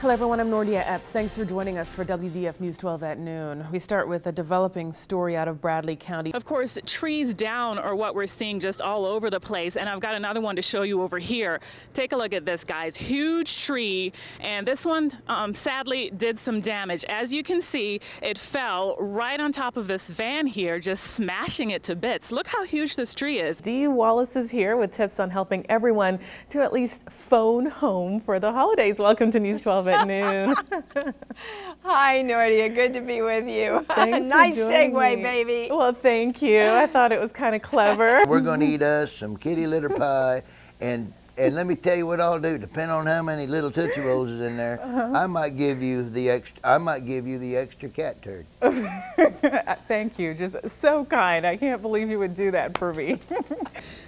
Hello everyone, I'm Nordia Epps. Thanks for joining us for WDF News 12 at noon. We start with a developing story out of Bradley County. Of course, trees down are what we're seeing just all over the place, and I've got another one to show you over here. Take a look at this, guys. Huge tree, and this one sadly did some damage. As you can see, it fell right on top of this van here, just smashing it to bits. Look how huge this tree is. Dee Wallace is here with tips on helping everyone to at least phone home for the holidays. Welcome to News 12 at noon. Hi, Nordia. Good to be with you. Nice segue, me. baby. Well, thank you. I thought it was kind of clever. We're going to eat us some kitty litter pie, and let me tell you what I'll do. Depending on how many little Tootsie Rolls is in there, I might give you the extra cat turd. Thank you. Just so kind. I can't believe you would do that for me.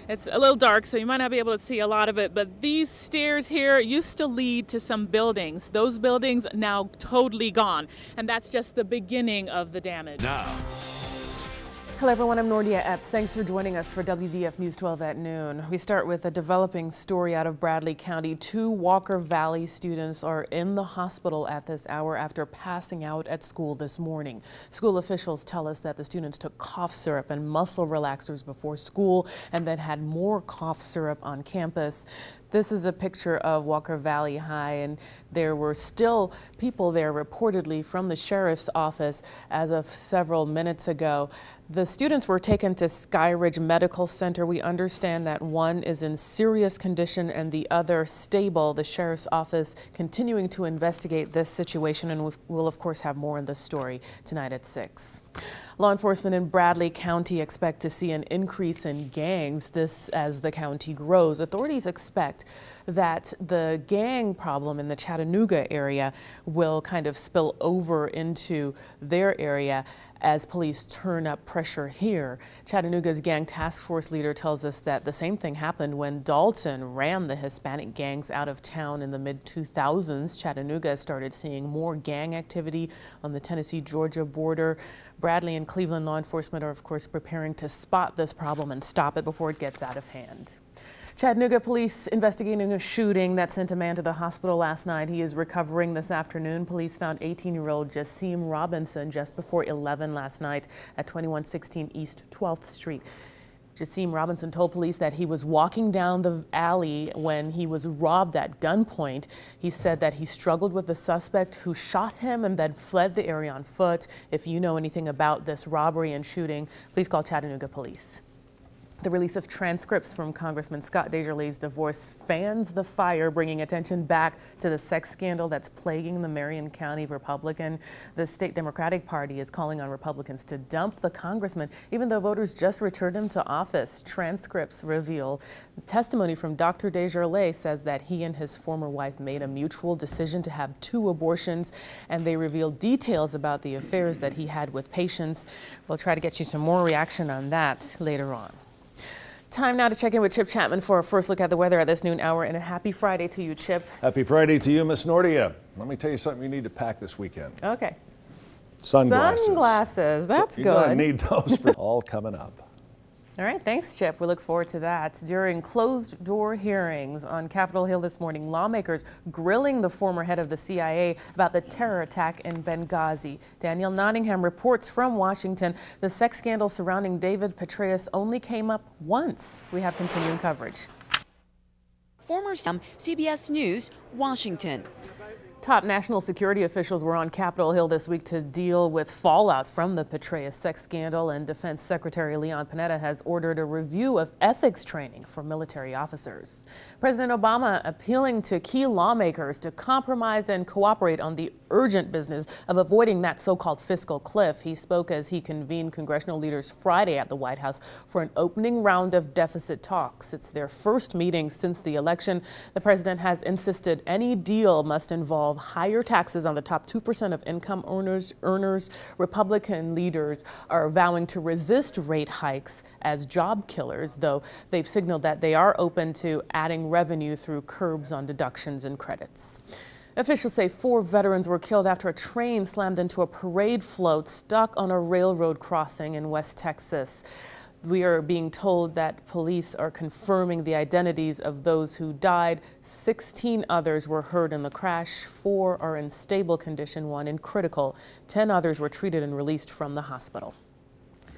It's a little dark, so you might not be able to see a lot of it, but these stairs here used to lead to some buildings. Those buildings now totally gone, and that's just the beginning of the damage. Now. Hello everyone, I'm Nordia Epps. Thanks for joining us for WDF News 12 at noon. We start with a developing story out of Bradley County. 2 Walker Valley students are in the hospital at this hour after passing out at school this morning. School officials tell us that the students took cough syrup and muscle relaxers before school and then had more cough syrup on campus. This is a picture of Walker Valley High, and there were still people there reportedly from the sheriff's office as of several minutes ago. The students were taken to Skyridge Medical Center. We understand that one is in serious condition and the other stable. The sheriff's office continuing to investigate this situation, and we'll of course have more in this story tonight at 6. Law enforcement in Bradley County expect to see an increase in gangs as the county grows. Authorities expect that the gang problem in the Chattanooga area will kind of spill over into their area as police turn up pressure here. Chattanooga's gang task force leader tells us that the same thing happened when Dalton ran the Hispanic gangs out of town in the mid-2000s. Chattanooga started seeing more gang activity on the Tennessee-Georgia border. Bradley and Cleveland law enforcement are, of course, preparing to spot this problem and stop it before it gets out of hand. Chattanooga police investigating a shooting that sent a man to the hospital last night. He is recovering this afternoon. Police found 18-year-old Jasim Robinson just before 11 last night at 2116 East 12th Street. Jasim Robinson told police that he was walking down the alley when he was robbed at gunpoint. He said that he struggled with the suspect who shot him and then fled the area on foot. If you know anything about this robbery and shooting, please call Chattanooga police. The release of transcripts from Congressman Scott DesJarlais's divorce fans the fire, bringing attention back to the sex scandal that's plaguing the Marion County Republican. The state Democratic Party is calling on Republicans to dump the congressman, even though voters just returned him to office. Transcripts reveal testimony from Dr. DesJarlais says that he and his former wife made a mutual decision to have 2 abortions, and they reveal details about the affairs that he had with patients. We'll try to get you some more reaction on that later on. Time now to check in with Chip Chapman for a first look at the weather at this noon hour, and a happy Friday to you, Chip. Happy Friday to you, Miss Nordia. Let me tell you something you need to pack this weekend. Okay. Sunglasses. Sunglasses, that's good. You're going to need those for all coming up. All right, thanks, Chip. We look forward to that. During closed-door hearings on Capitol Hill this morning, lawmakers grilling the former head of the CIA about the terror attack in Benghazi. Danielle Nottingham reports from Washington. The sex scandal surrounding David Petraeus only came up once. We have continuing coverage. Former CBS News, Washington. Top national security officials were on Capitol Hill this week to deal with fallout from the Petraeus sex scandal, and Defense Secretary Leon Panetta has ordered a review of ethics training for military officers. President Obama appealing to key lawmakers to compromise and cooperate on the urgent business of avoiding that so-called fiscal cliff. He spoke as he convened congressional leaders Friday at the White House for an opening round of deficit talks. It's their first meeting since the election. The president has insisted any deal must involve higher taxes on the top 2% of income earners. Republican leaders are vowing to resist rate hikes as job killers, though they've signaled that they are open to adding revenue through curbs on deductions and credits. Officials say 4 veterans were killed after a train slammed into a parade float stuck on a railroad crossing in West Texas. We are being told that police are confirming the identities of those who died. 16 others were hurt in the crash. 4 are in stable condition, 1 in critical. 10 others were treated and released from the hospital.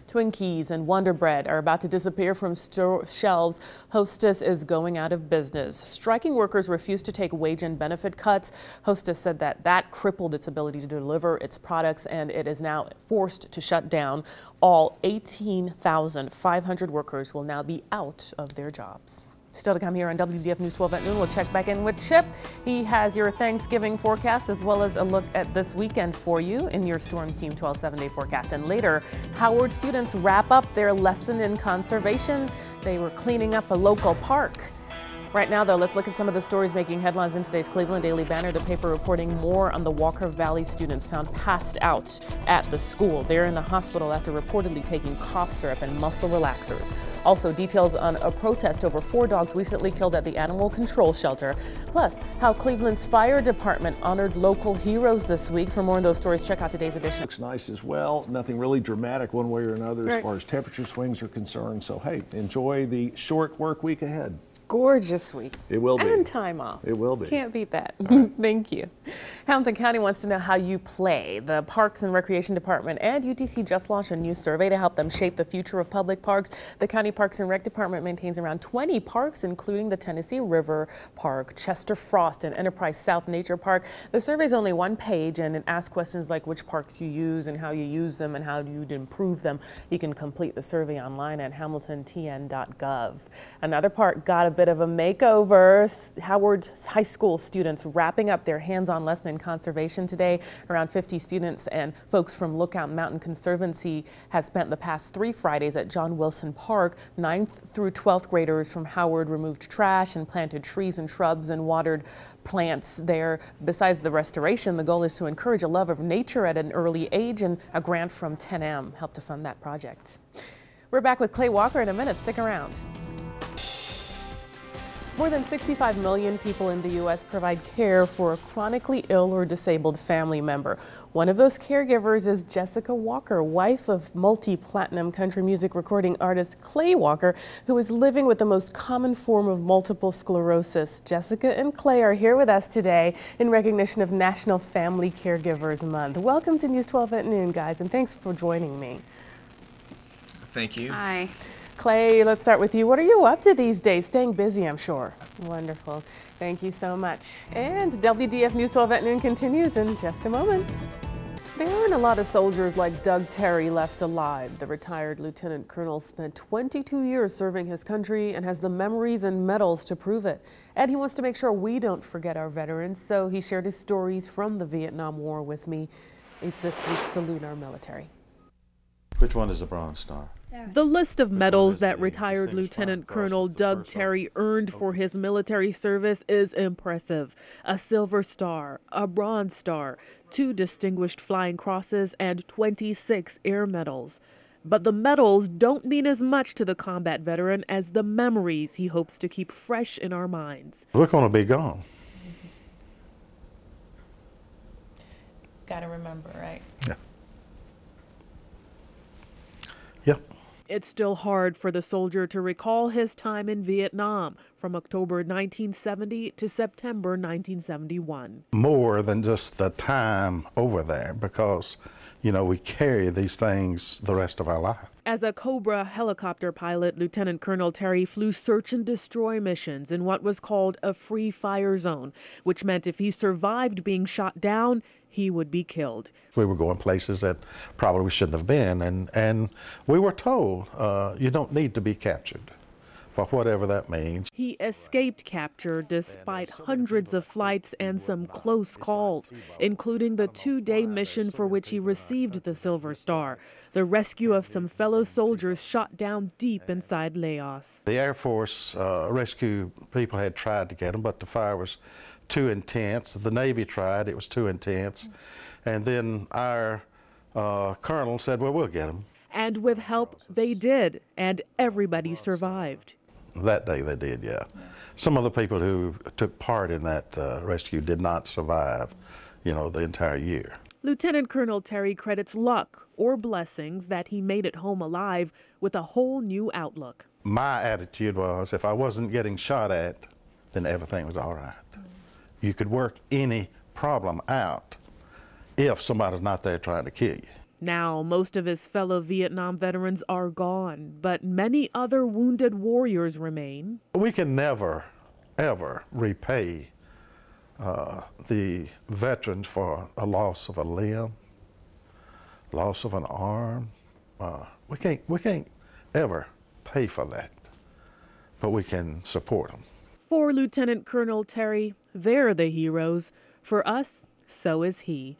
Twinkies and Wonder Bread are about to disappear from store shelves. Hostess is going out of business. Striking workers refuse to take wage and benefit cuts. Hostess said that crippled its ability to deliver its products, and it is now forced to shut down. All 18,500 workers will now be out of their jobs. Still to come here on WDF News 12 at noon, we'll check back in with Chip. He has your Thanksgiving forecast as well as a look at this weekend for you in your Storm Team 12 7-day forecast. And later, Howard students wrap up their lesson in conservation. They were cleaning up a local park. Right now, though, let's look at some of the stories making headlines in today's Cleveland Daily Banner. The paper reporting more on the Walker Valley students found passed out at the school. They're in the hospital after reportedly taking cough syrup and muscle relaxers. Also, details on a protest over 4 dogs recently killed at the animal control shelter. Plus, how Cleveland's fire department honored local heroes this week. For more on those stories, check out today's edition. Looks nice as well. Nothing really dramatic one way or another as far as temperature swings are concerned. So, hey, enjoy the short work week ahead. Gorgeous week. It will be. And time off. It will be. Can't beat that. Right. Thank you. Hamilton County wants to know how you play. The Parks and Recreation Department and UTC just launched a new survey to help them shape the future of public parks. The County Parks and Rec Department maintains around 20 parks, including the Tennessee River Park, Chester Frost, and Enterprise South Nature Park. The survey is only 1 page, and it asks questions like which parks you use and how you use them and how you'd improve them. You can complete the survey online at hamiltontn.gov. Another park got a bit of a makeover. Howard High School students wrapping up their hands-on lesson in conservation today. Around 50 students and folks from Lookout Mountain Conservancy have spent the past 3 Fridays at John Wilson Park. 9th through 12th graders from Howard removed trash and planted trees and shrubs and watered plants there. Besides the restoration, the goal is to encourage a love of nature at an early age, and a grant from 10M helped to fund that project. We're back with Clay Walker in a minute. Stick around. More than 65 million people in the U.S. provide care for a chronically ill or disabled family member. One of those caregivers is Jessica Walker, wife of multi-platinum country music recording artist Clay Walker, who is living with the most common form of multiple sclerosis. Jessica and Clay are here with us today in recognition of National Family Caregivers Month. Welcome to News 12 at noon, guys, and thanks for joining me. Thank you. Hi. Clay, let's start with you. What are you up to these days? Staying busy, I'm sure. Wonderful. Thank you so much. And WDF News 12 at noon continues in just a moment. There aren't a lot of soldiers like Doug Terry left alive. The retired lieutenant colonel spent 22 years serving his country and has the memories and medals to prove it. And he wants to make sure we don't forget our veterans, so he shared his stories from the Vietnam War with me. It's this week's Salute Our Military. Which one is the Bronze Star? The list of medals that retired Lieutenant Colonel Doug Terry earned for his military service is impressive. A Silver Star, a Bronze Star, 2 Distinguished Flying Crosses, and 26 Air Medals. But the medals don't mean as much to the combat veteran as the memories he hopes to keep fresh in our minds. We're going to be gone. Gotta remember, right? Yeah. Yep. It's still hard for the soldier to recall his time in Vietnam from October 1970 to September 1971. More than just the time over there, because, you know, we carry these things the rest of our life. As a Cobra helicopter pilot, Lieutenant Colonel Terry flew search and destroy missions in what was called a free fire zone, which meant if he survived being shot down, he would be killed. We were going places that probably we shouldn't have been, and we were told you don't need to be captured, for whatever that means. He escaped capture despite hundreds of flights and some close calls, including the 2-day mission for which he received the Silver Star, the rescue of some fellow soldiers shot down deep inside Laos. The Air Force rescue people had tried to get him, but the fire was too intense. The Navy tried, it was too intense. And then our colonel said, well, we'll get him. And with help, they did, and everybody survived. That day they did, yeah. Some of the people who took part in that rescue did not survive, you know, the entire year. Lieutenant Colonel Terry credits luck, or blessings that he made it home alive with a whole new outlook. My attitude was, if I wasn't getting shot at, then everything was all right. You could work any problem out if somebody's not there trying to kill you. Now, most of his fellow Vietnam veterans are gone, but many other wounded warriors remain. We can never, ever repay the veterans for a loss of a limb, loss of an arm. We can't ever pay for that, but we can support them. For Lieutenant Colonel Terry, they're the heroes. For us, so is he.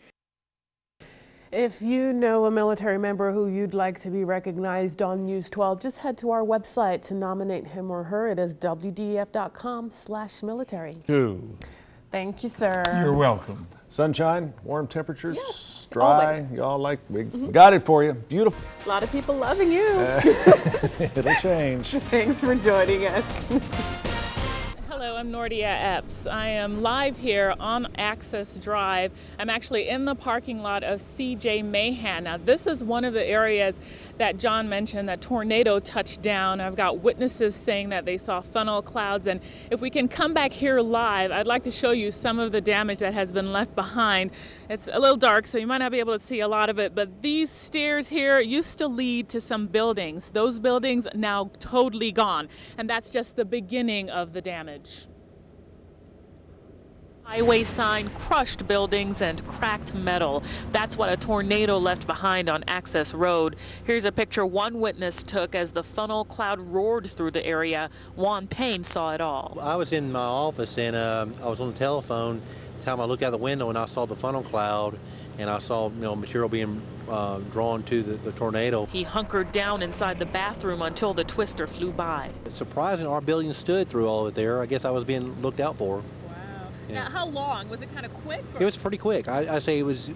If you know a military member who you'd like to be recognized on News 12, just head to our website to nominate him or her. It is wdef.com/military. Thank you, sir. You're welcome. Sunshine, warm temperatures, yes, dry. always. Y'all like, we got it for you. Beautiful. A lot of people loving you. It'll change. Thanks for joining us. Hello, I'm Nordia Epps. I am live here on Access Drive. I'm actually in the parking lot of C.J. Mahan. Now, this is one of the areas that John mentioned that tornado touched down. I've got witnesses saying that they saw funnel clouds, and if we can come back here live, I'd like to show you some of the damage that has been left behind. It's a little dark, so you might not be able to see a lot of it, but these stairs here used to lead to some buildings. Those buildings now totally gone, and that's just the beginning of the damage. Highway sign, crushed buildings, and cracked metal. That's what a tornado left behind on Access Road. Here's a picture one witness took as the funnel cloud roared through the area. Juan Payne saw it all. I was in my office and I was on the telephone. The time I looked out the window and I saw the funnel cloud and I saw material being drawn to the tornado. He hunkered down inside the bathroom until the twister flew by. It's surprising our building stood through all of it there. I guess I was being looked out for. Yeah. Now, how long? Was it kind of quick? Or? It was pretty quick. I say it was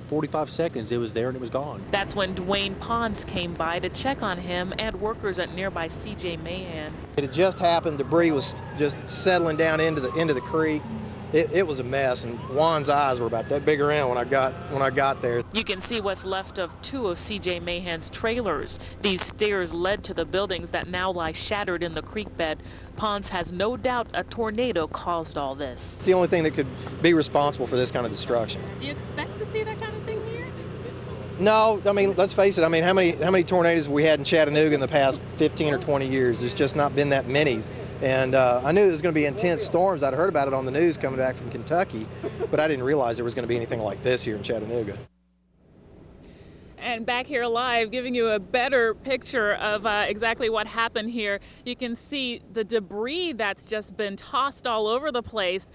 45 seconds. It was there and it was gone. That's when Dwayne Pons came by to check on him and workers at nearby C.J. Mahan. It had just happened. Debris was just settling down into the creek. It was a mess, and Juan's eyes were about that big around when I got there. You can see what's left of two of C.J. Mahan's trailers. These stairs led to the buildings that now lie shattered in the creek bed. Pons has no doubt a tornado caused all this. It's the only thing that could be responsible for this kind of destruction. Do you expect to see that kind of thing here? No, I mean, let's face it. I mean, how many tornadoes have we had in Chattanooga in the past 15 or 20 years? There's just not been that many. And I knew there was going to be intense storms. I'd heard about it on the news coming back from Kentucky, but I didn't realize there was going to be anything like this here in Chattanooga. And back here live, giving you a better picture of exactly what happened here. You can see the debris that's just been tossed all over the place.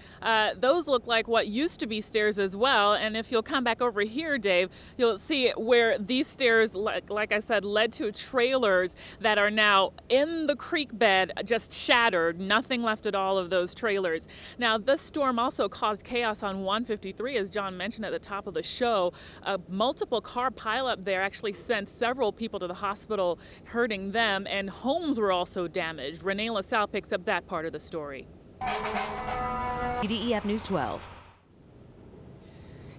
Those look like what used to be stairs as well. And if you'll come back over here, Dave, you'll see where these stairs, like I said, led to trailers that are now in the creek bed, just shattered. Nothing left at all of those trailers. Now, this storm also caused chaos on 153, as John mentioned at the top of the show. Multiple car pileup there actually sent several people to the hospital, hurting them, and homes were also damaged. Renee LaSalle picks up that part of the story. WDEF News 12.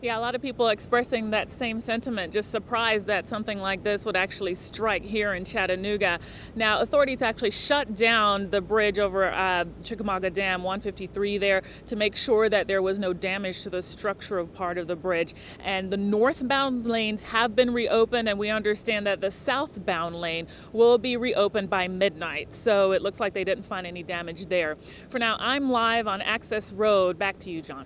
Yeah, a lot of people expressing that same sentiment, just surprised that something like this would actually strike here in Chattanooga. Now, authorities actually shut down the bridge over Chickamauga Dam 153 there to make sure that there was no damage to the structural part of the bridge. And the northbound lanes have been reopened, and we understand that the southbound lane will be reopened by midnight. So it looks like they didn't find any damage there. For now, I'm live on Access Road. Back to you, John.